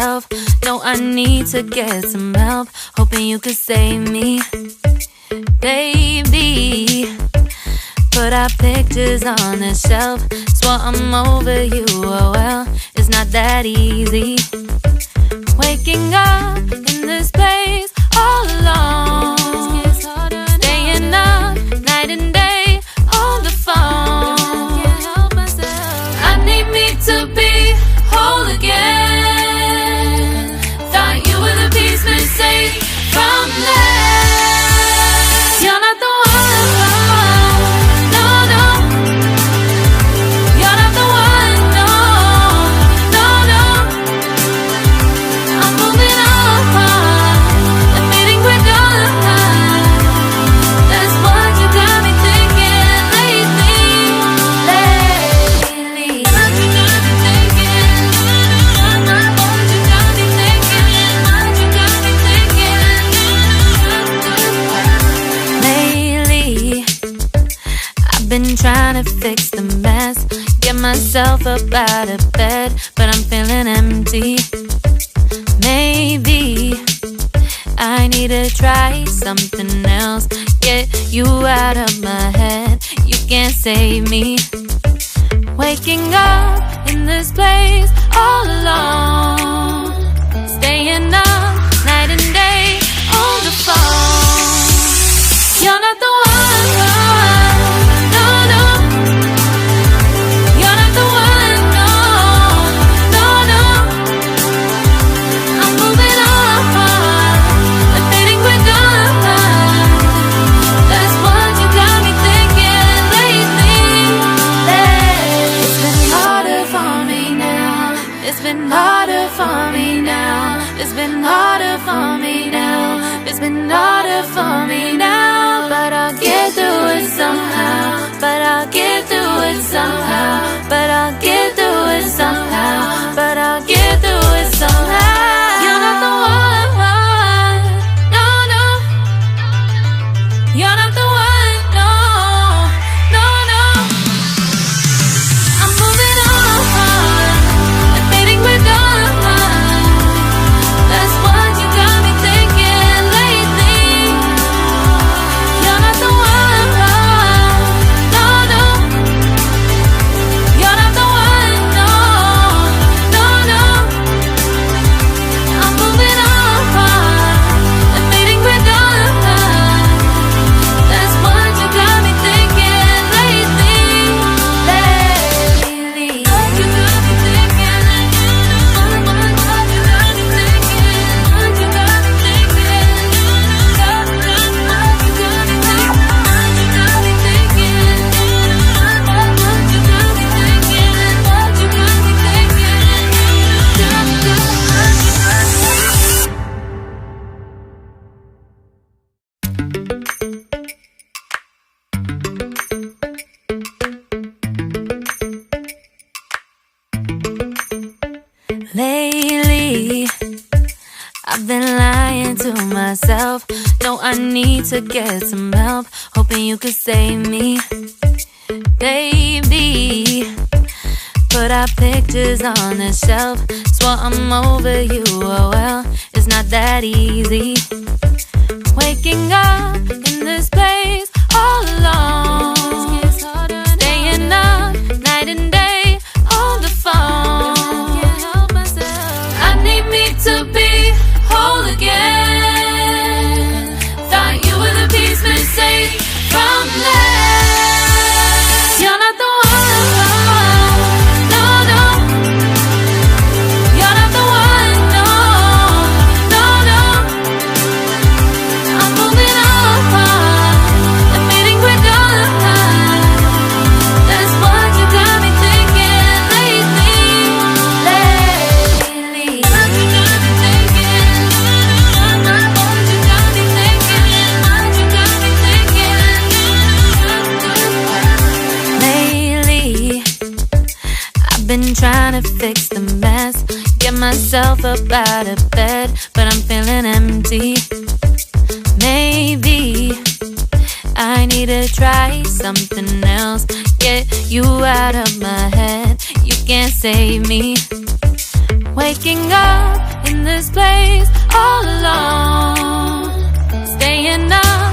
myself. No, I need to get some help. Hoping you could save me, baby. Put our pictures on the shelf. Swore I'm over you, oh well, it's not that easy. Waking up in this place all alone, staying up night and day on the phone. I need me to be whole again. Thought you were the piece missing from left. You're not the one, no, no. You're not the one, no, no, no. I'm moving on, admitting we're done. That's what you got me thinking lately. What you got me thinking? What you got me thinking? What you got me thinking? Lately, I've been trying to fix the mess, get myself up out of bed, but I'm feeling empty. Maybe I need to try something else, get you out of my head. You can't save me. Waking up in this place all alone, staying up night and day on the phone. You're not the one, no, no. You're not the one, no, no, no. I'm moving on, admitting we're done. That's what you got me thinking lately. It's been harder for me now. It's been harder for me now. It's been harder for me now. It's been harder for me now. But I'll get through it somehow. But I'll get through it somehow. But I'll get through it somehow. But I'll get through it somehow. You're not the one, no, no. You're not the one, no, no, no. I'm moving on, admitting we're done. That's what you got me thinking lately. You're not the one, no, no. You're not the one, no, no, no. I'm moving on, admitting we're done. That's what you got me thinking lately. What you got me thinking? What you got me thinking? What you got me thinking? What you got me thinking? What you got me thinking? What you got me thinking? What you got me thinking? Lately, I've been lying to myself. No, I need to get some help. Hoping you could save me, baby. Put our pictures on the shelf. Swore I'm over you, oh well, it's not that easy. Waking up in this place all alone, staying up night and day on the phone. I need me to be whole again. Thought you were the piece missing from left. You're not the one, no, no. You're not the one, no, no, no. I'm moving on, admitting we're done. That's what you got me thinking lately. What you got me thinking? What you got me thinking? What you got me thinking? Lately, I've been trying to fix the mess, get myself up out of bed, but I'm feeling empty. Maybe I need to try something else, get you out of my head. You can't save me. Waking up in this place all alone, staying up